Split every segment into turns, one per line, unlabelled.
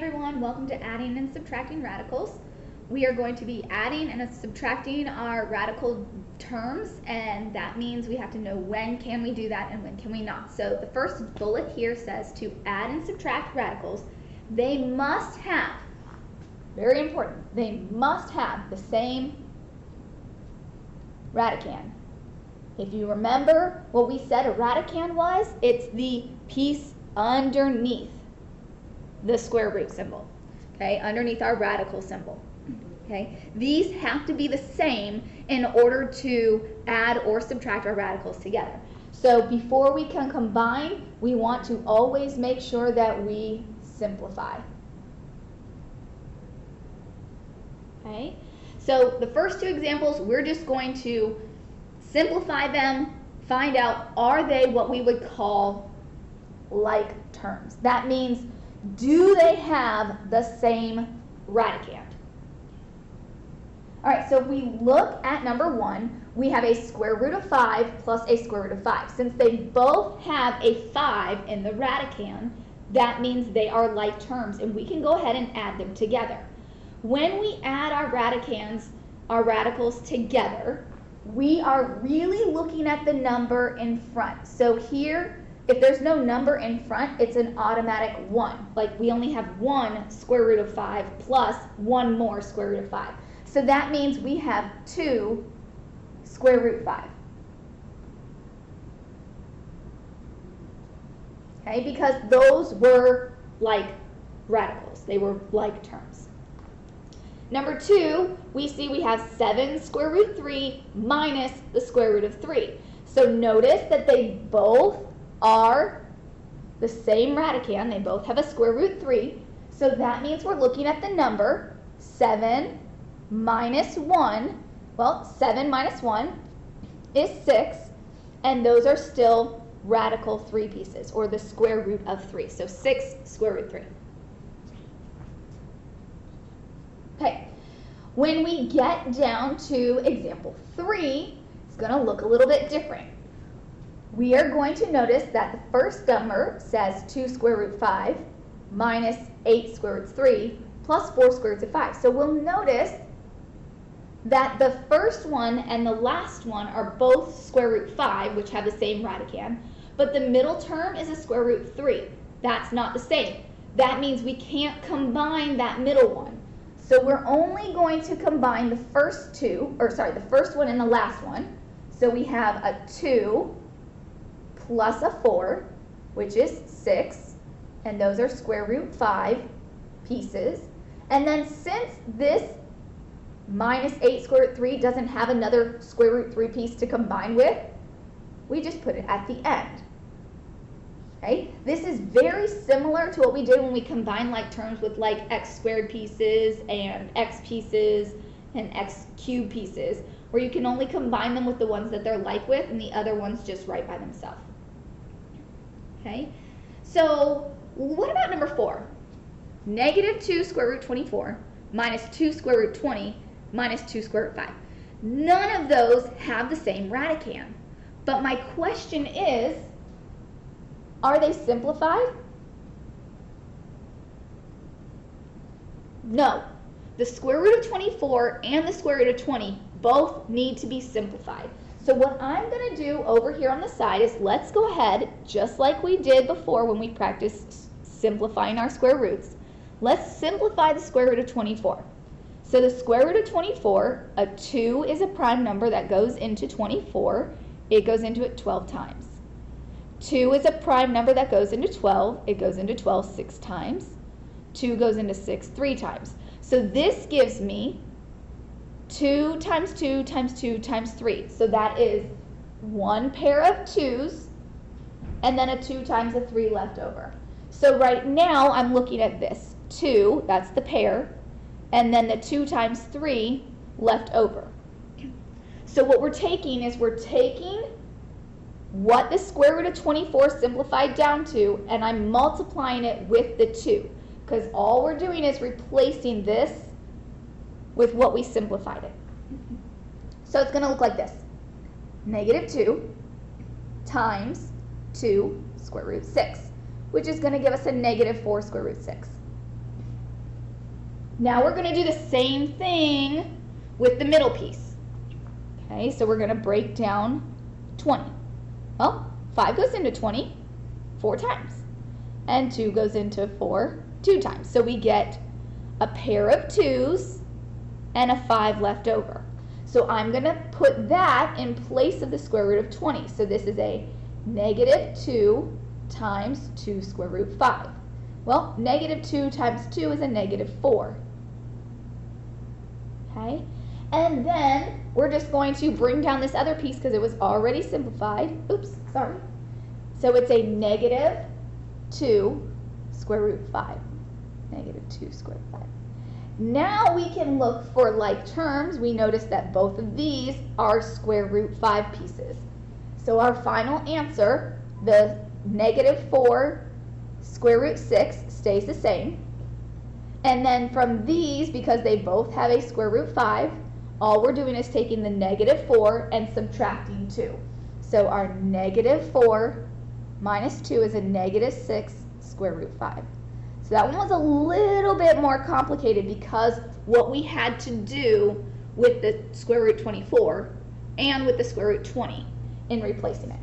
everyone, welcome to Adding and Subtracting Radicals. We are going to be adding and subtracting our radical terms, and that means we have to know when can we do that and when can we not. So the first bullet here says to add and subtract radicals, they must have, very important, they must have the same radicand. If you remember what we said a radicand was, it's the piece underneath the square root symbol, okay, underneath our radical symbol, okay? These have to be the same in order to add or subtract our radicals together. So before we can combine, we want to always make sure that we simplify, okay? So the first two examples, we're just going to simplify them, find out, are they what we would call like terms? That means, do they have the same radicand? All right, so if we look at number 1, we have a square root of 5 plus a square root of 5. Since they both have a 5 in the radicand, that means they are like terms, and we can go ahead and add them together. When we add our radicands, our radicals together, we are really looking at the number in front. So here, if there's no number in front, it's an automatic 1. Like we only have one square root of 5 plus one more square root of 5. So that means we have 2 square root 5. Okay, because those were like radicals. They were like terms. Number 2, we see we have 7 square root 3 minus the square root of 3. So notice that they both are the same radicand. They both have a square root 3. So that means we're looking at the number 7 minus 1. Well, 7 minus 1 is 6. And those are still radical 3 pieces, or the square root of 3. So 6 square root 3. Okay, when we get down to example 3, it's going to look a little bit different. We are going to notice that the first number says 2 square root 5 minus 8 square root 3 plus 4 square roots of 5. So we'll notice that the first one and the last one are both square root 5, which have the same radicand, but the middle term is a square root 3. That's not the same. That means we can't combine that middle one. So we're only going to combine the first one and the last one. So we have a 2 plus a 4, which is 6, and those are square root 5 pieces. And then since this minus 8 square root 3 doesn't have another square root 3 piece to combine with, we just put it at the end. Okay? This is very similar to what we did when we combined like terms with like x squared pieces and x pieces and x cubed pieces, where you can only combine them with the ones that they're like with and the other ones just right by themselves. Okay? So what about number 4? Negative 2 square root 24 minus 2 square root 20 minus 2 square root 5. None of those have the same radicand. But my question is, are they simplified? No. The square root of 24 and the square root of 20 both need to be simplified. So what I'm going to do over here on the side is let's go ahead, just like we did before when we practiced simplifying our square roots. Let's simplify the square root of 24. So the square root of 24, a 2 is a prime number that goes into 24. It goes into it 12 times. 2 is a prime number that goes into 12. It goes into 12 6 times. 2 goes into 6 3 times. So this gives me 2 times 2 times 2 times 3. So that is one pair of 2's and then a 2 times a 3 left over. So right now I'm looking at this. 2, that's the pair, and then the 2 times 3 left over. So what we're taking is we're taking what the square root of 24 simplified down to, and I'm multiplying it with the 2, because all we're doing is replacing this with what we simplified it. So it's going to look like this. Negative 2 times 2 square root 6, which is going to give us a negative 4 square root 6. Now we're going to do the same thing with the middle piece. Okay, so we're going to break down 20. Well, 5 goes into 20 4 times, and 2 goes into 4 2 times. So we get a pair of 2's and a 5 left over. So I'm going to put that in place of the square root of 20. So this is a negative 2 times 2 square root 5. Well, negative 2 times 2 is a negative 4. Okay, and then we're just going to bring down this other piece because it was already simplified. Oops, sorry. So it's a negative 2 square root 5. Negative 2 square root 5. Now we can look for like terms. We notice that both of these are square root 5 pieces. So our final answer, the negative 4 square root 6, stays the same. And then from these, because they both have a square root 5, all we're doing is taking the negative 4 and subtracting 2. So our negative 4 minus 2 is a negative 6 square root 5. So that one was a little bit more complicated because what we had to do with the square root 24 and with the square root 20 in replacing it.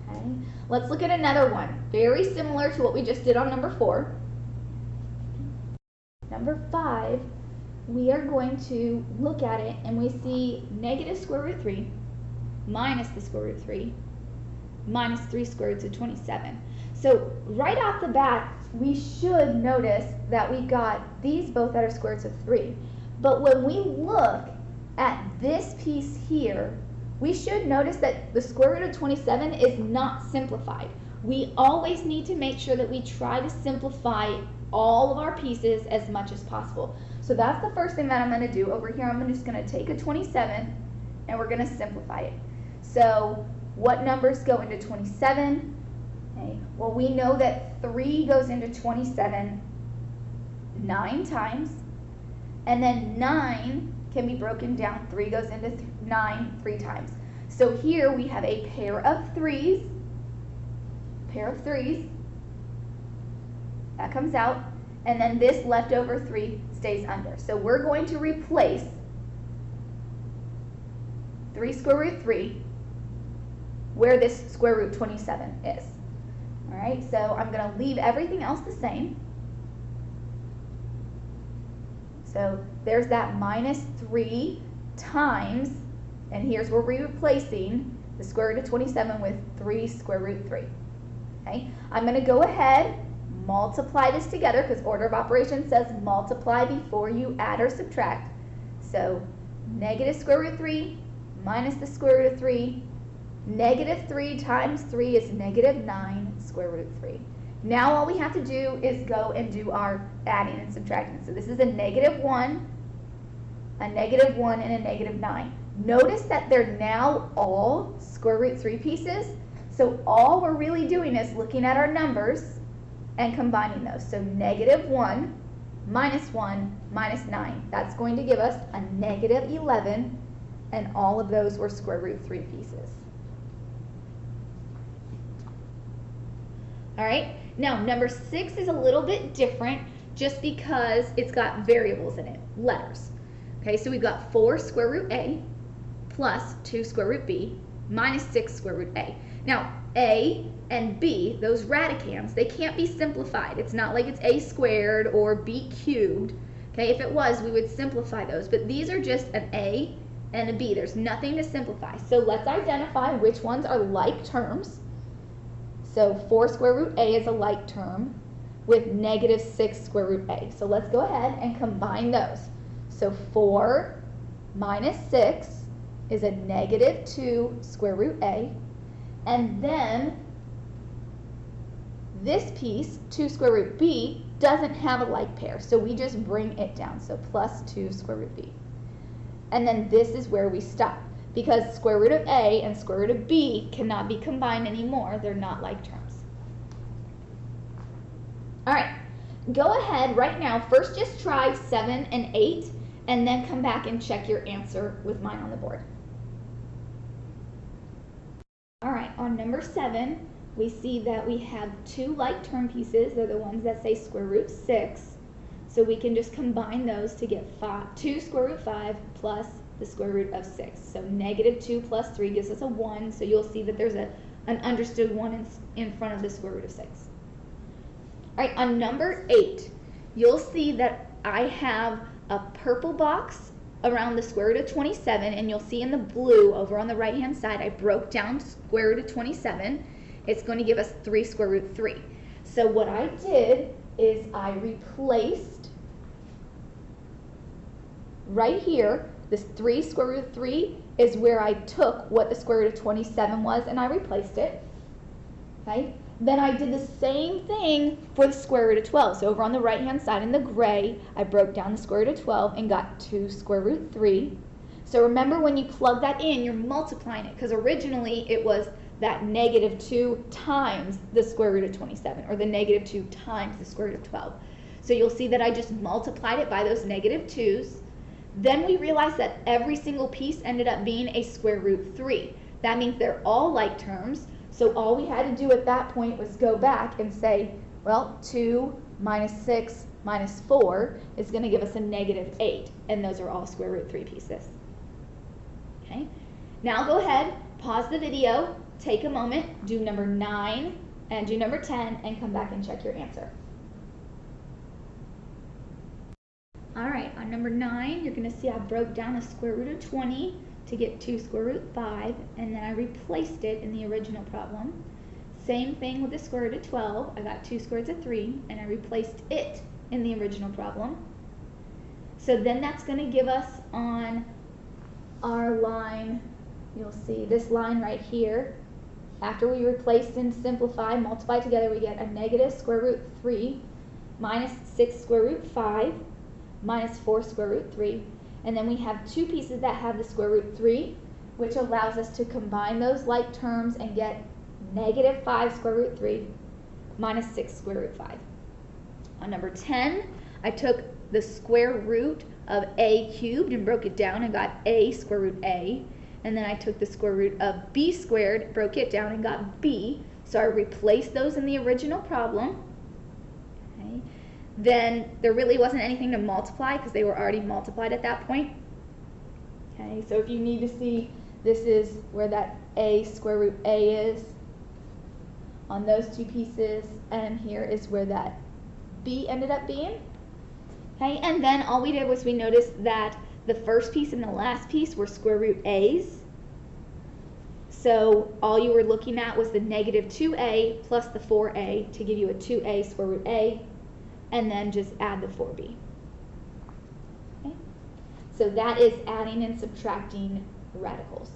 Okay, let's look at another one, very similar to what we just did on number 4. Number 5, we are going to look at it and we see negative square root 3 minus the square root 3 minus 3 square roots of 27. So right off the bat, we should notice that we got these both are square roots of 3. But when we look at this piece here, we should notice that the square root of 27 is not simplified. We always need to make sure that we try to simplify all of our pieces as much as possible. So that's the first thing that I'm going to do. Over here, I'm just going to take a 27 and we're going to simplify it. So what numbers go into 27? Okay. Well, we know that 3 goes into 27 9 times, and then 9 can be broken down. 3 goes into 9 3 times. So here we have a pair of 3's, that comes out, and then this leftover 3 stays under. So we're going to replace 3 square root 3 where this square root 27 is. All right, so I'm going to leave everything else the same. So there's that minus 3 times, and here's where we're replacing the square root of 27 with 3 square root 3. Okay, I'm going to go ahead, multiply this together because order of operations says multiply before you add or subtract. So negative square root 3 minus the square root of 3. Negative 3 times 3 is negative 9 square root 3. Now all we have to do is go and do our adding and subtracting. So this is a negative 1, and a negative 9. Notice that they're now all square root 3 pieces. So all we're really doing is looking at our numbers and combining those. So negative 1 minus 9. That's going to give us a negative 11, and all of those were square root 3 pieces. All right, now number 6 is a little bit different just because it's got variables in it, letters. Okay, so we've got 4 square root a plus 2 square root b minus 6 square root a. Now, a and b, those radicands, they can't be simplified. It's not like it's a squared or b cubed. Okay, if it was, we would simplify those. But these are just an a and a b. There's nothing to simplify. So let's identify which ones are like terms. So 4 square root a is a like term with negative 6 square root a. So let's go ahead and combine those. So 4 minus 6 is a negative 2 square root a. And then this piece, 2 square root b, doesn't have a like pair. So we just bring it down. So plus 2 square root b. And then this is where we stop, because square root of a and square root of b cannot be combined anymore. They're not like terms. All right, go ahead right now. First just try 7 and 8, and then come back and check your answer with mine on the board. All right, on number 7, we see that we have 2 like term pieces. They're the ones that say square root 6. So we can just combine those to get 2 square root 5 plus the square root of 6. So negative 2 plus 3 gives us a 1. So you'll see that there's an understood 1 in front of the square root of 6. All right, on number 8, you'll see that I have a purple box around the square root of 27, and you'll see in the blue over on the right hand side, I broke down square root of 27. It's going to give us 3 square root 3. So what I did is I replaced right here, this 3 square root 3 is where I took what the square root of 27 was and I replaced it. Okay? Then I did the same thing for the square root of 12. So over on the right hand side in the gray, I broke down the square root of 12 and got 2 square root 3. So remember, when you plug that in, you're multiplying it, because originally it was that negative 2 times the square root of 27, or the negative 2 times the square root of 12. So you'll see that I just multiplied it by those negative 2's. Then we realized that every single piece ended up being a square root 3. That means they're all like terms. So all we had to do at that point was go back and say, well, 2 minus 6 minus 4 is going to give us a negative 8. And those are all square root 3 pieces. Okay. Now go ahead, pause the video, take a moment, do number 9 and do number 10, and come back and check your answer. All right, on number 9, you're going to see I broke down a square root of 20 to get 2 square root 5, and then I replaced it in the original problem. Same thing with the square root of 12. I got 2 square roots of 3, and I replaced it in the original problem. So then that's going to give us on our line, you'll see this line right here. After we replaced and simplify, multiply together, we get a negative square root 3 minus 6 square root 5 minus 4 square root 3. And then we have 2 pieces that have the square root 3, which allows us to combine those like terms and get negative 5 square root 3 minus 6 square root 5. On number 10, I took the square root of a cubed and broke it down and got a square root a. And then I took the square root of b squared, broke it down and got b. So I replaced those in the original problem. Okay. Then there really wasn't anything to multiply because they were already multiplied at that point. Okay, so if you need to see, this is where that a square root a is on those 2 pieces, and here is where that b ended up being. Okay, and then all we did was we noticed that the first piece and the last piece were square root a's. So all you were looking at was the negative 2a plus the 4a to give you a 2a square root a, and then just add the 4b. Okay? So that is adding and subtracting radicals.